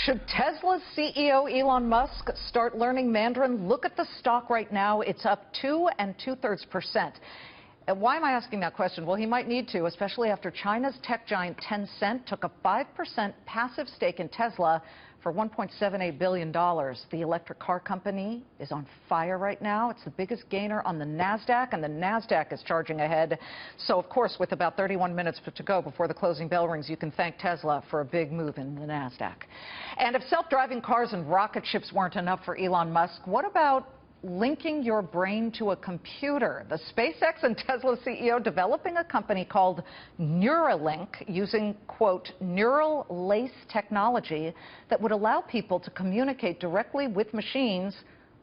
Should Tesla's CEO Elon Musk start learning Mandarin? Look at the stock right now. It's up 2 2/3%. And why am I asking that question? Well, he might need to, especially after China's tech giant Tencent took a 5% passive stake in Tesla for $1.78 billion. The electric car company is on fire right now. It's the biggest gainer on the NASDAQ, and the NASDAQ is charging ahead. So, of course, with about 31 minutes to go before the closing bell rings, you can thank Tesla for a big move in the NASDAQ. And if self-driving cars and rocket ships weren't enough for Elon Musk, what about linking your brain to a computer? The SpaceX and Tesla CEO developing a company called Neuralink using, quote, neural lace technology that would allow people to communicate directly with machines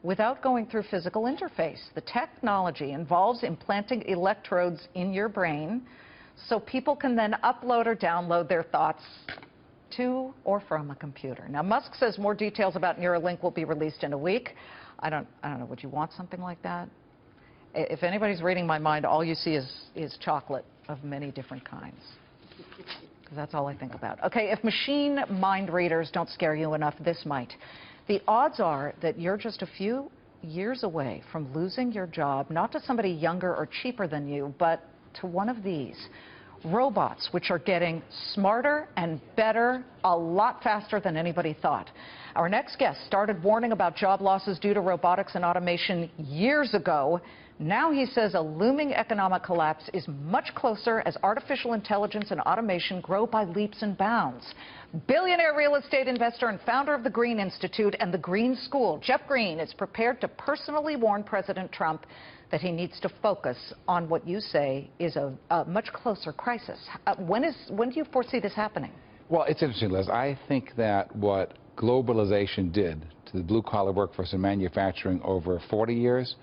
without going through physical interface. The technology involves implanting electrodes in your brain so people can then upload or download their thoughts to or from a computer. Now, Musk says more details about Neuralink will be released in a week. I don't know, would you want something like that? If anybody's reading my mind, all you see is chocolate of many different kinds. Because that's all I think about. Okay, if machine mind readers don't scare you enough, this might. The odds are that you're just a few years away from losing your job, not to somebody younger or cheaper than you, but to one of these. Robots, which are getting smarter and better a lot faster than anybody thought. Our next guest started warning about job losses due to robotics and automation years ago. Now he says a looming economic collapse is much closer as artificial intelligence and automation grow by leaps and bounds. Billionaire real estate investor and founder of the Greene Institute and the Greene School, Jeff Greene, is prepared to personally warn President Trump that he needs to focus on what you say is a much closer crisis. When do you foresee this happening? Well, it's interesting, Liz. I think that what globalization did to the blue-collar workforce in manufacturing over 40 years,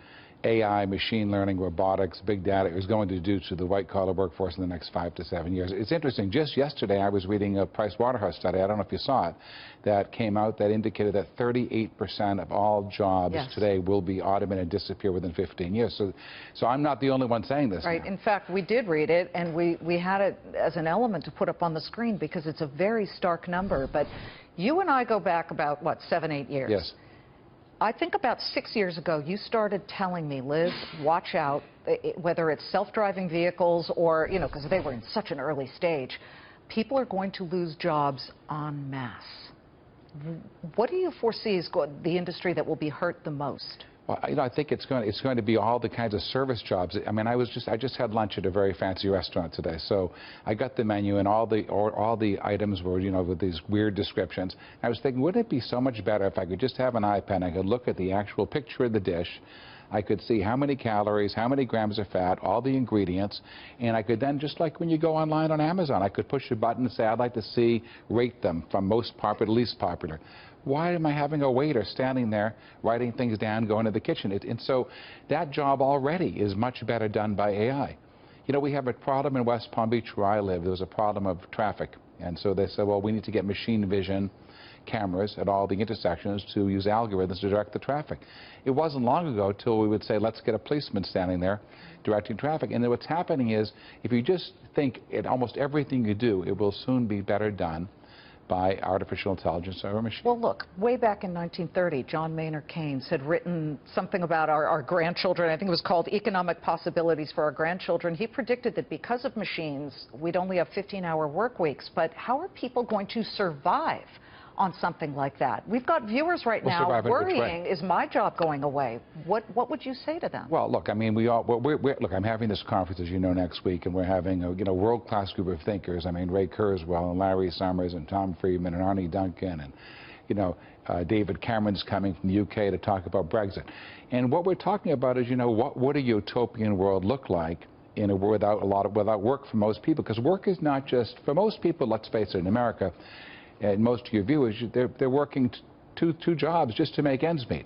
AI, machine learning, robotics, big data is going to do to the white-collar workforce in the next 5 to 7 years. It's interesting. Just yesterday, I was reading a Price Waterhouse study, I don't know if you saw it, that came out that indicated that 38% of all jobs today will be automated and disappear within 15 years. So I'm not the only one saying this. Right. Now. In fact, we did read it, and we had it as an element to put up on the screen because it's a very stark number. But you and I go back about, what, 7, 8 years? Yes. I think about 6 years ago, you started telling me, Liz, watch out, whether it's self-driving vehicles or, you know, because they were in such an early stage, people are going to lose jobs en masse. What do you foresee is the industry that will be hurt the most? Well, you know, I think it's going to be all the kinds of service jobs. I mean, I just had lunch at a very fancy restaurant today, so I got the menu and all the items were, you know, with these weird descriptions. I was thinking, wouldn't it be so much better if I could just have an iPad, I could look at the actual picture of the dish, I could see how many calories, how many grams of fat, all the ingredients, and I could then, just like when you go online on Amazon, I could push a button and say, I'd like to see, rate them from most popular to least popular. Why am I having a waiter standing there writing things down, going to the kitchen? And so that job already is much better done by AI. You know, we have a problem in West Palm Beach where I live. There was a problem of traffic. And so they said, well, we need to get machine vision cameras at all the intersections to use algorithms to direct the traffic. It wasn't long ago till we would say, let's get a policeman standing there directing traffic. And then what's happening is, if you just think at almost everything you do, it will soon be better done by artificial intelligence or a machine. Well, look, way back in 1930, John Maynard Keynes had written something about our grandchildren. I think it was called Economic Possibilities for Our Grandchildren. He predicted that because of machines, we'd only have 15-hour work weeks. But how are people going to survive on something like that? We've got viewers right now worrying, is my job going away? What would you say to them? Well, look, I mean, look, I'm having this conference, as you know, next week, and we're having a world-class group of thinkers. I mean, Ray Kurzweil and Larry Summers and Tom Friedman and Arnie Duncan and, you know, David Cameron's coming from the UK to talk about Brexit. And what we're talking about is, you know, what would a utopian world look like in a without work for most people? Because work is not just, for most people, let's face it, in America, and most of your viewers, they're working two jobs just to make ends meet.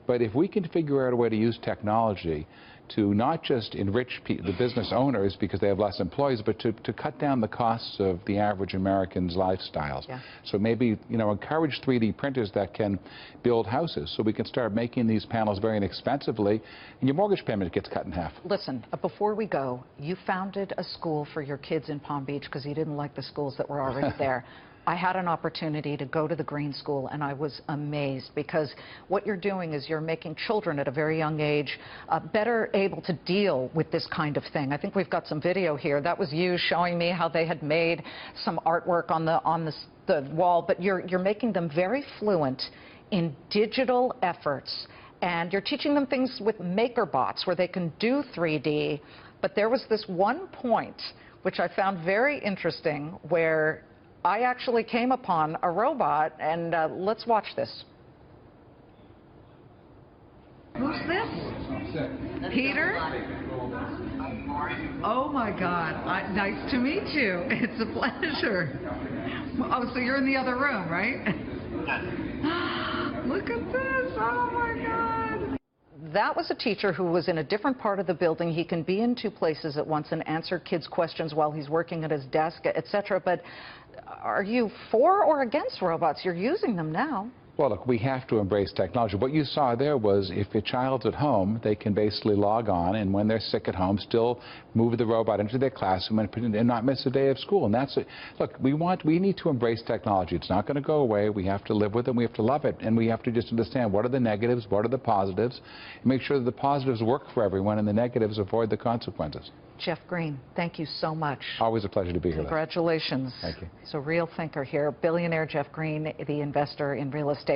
But if we can figure out a way to use technology to not just enrich the business owners because they have less employees, but to cut down the costs of the average American's lifestyles. Yeah. So maybe, you know, encourage 3D printers that can build houses so we can start making these panels very inexpensively, and your mortgage payment gets cut in half. Listen, before we go, you founded a school for your kids in Palm Beach because you didn't like the schools that were already there. I had an opportunity to go to the Greene School, and I was amazed, because what you're doing is you're making children at a very young age better able to deal with this kind of thing. I think we've got some video here. That was you showing me how they had made some artwork on the wall, but you're making them very fluent in digital efforts, and you're teaching them things with MakerBots where they can do 3D. But there was this one point which I found very interesting where I actually came upon a robot, and let's watch this. Who's this? Peter? Oh my God, nice to meet you. It's a pleasure. Oh, so you're in the other room, right? Look at this, oh my God. That was a teacher who was in a different part of the building. He can be in two places at once and answer kids' questions while he's working at his desk, etc. But are you for or against robots? You're using them now. Well, look, we have to embrace technology. What you saw there was if a child's at home, they can basically log on, and when they're sick at home, still move the robot into their classroom and not miss a day of school. And that's it. Look, we need to embrace technology. It's not going to go away. We have to live with it. We have to love it. And we have to just understand what are the negatives, what are the positives, and make sure that the positives work for everyone and the negatives avoid the consequences. Jeff Greene, thank you so much. Always a pleasure to be here. Congratulations. Thank you. He's a real thinker here. Billionaire Jeff Greene, the investor in real estate.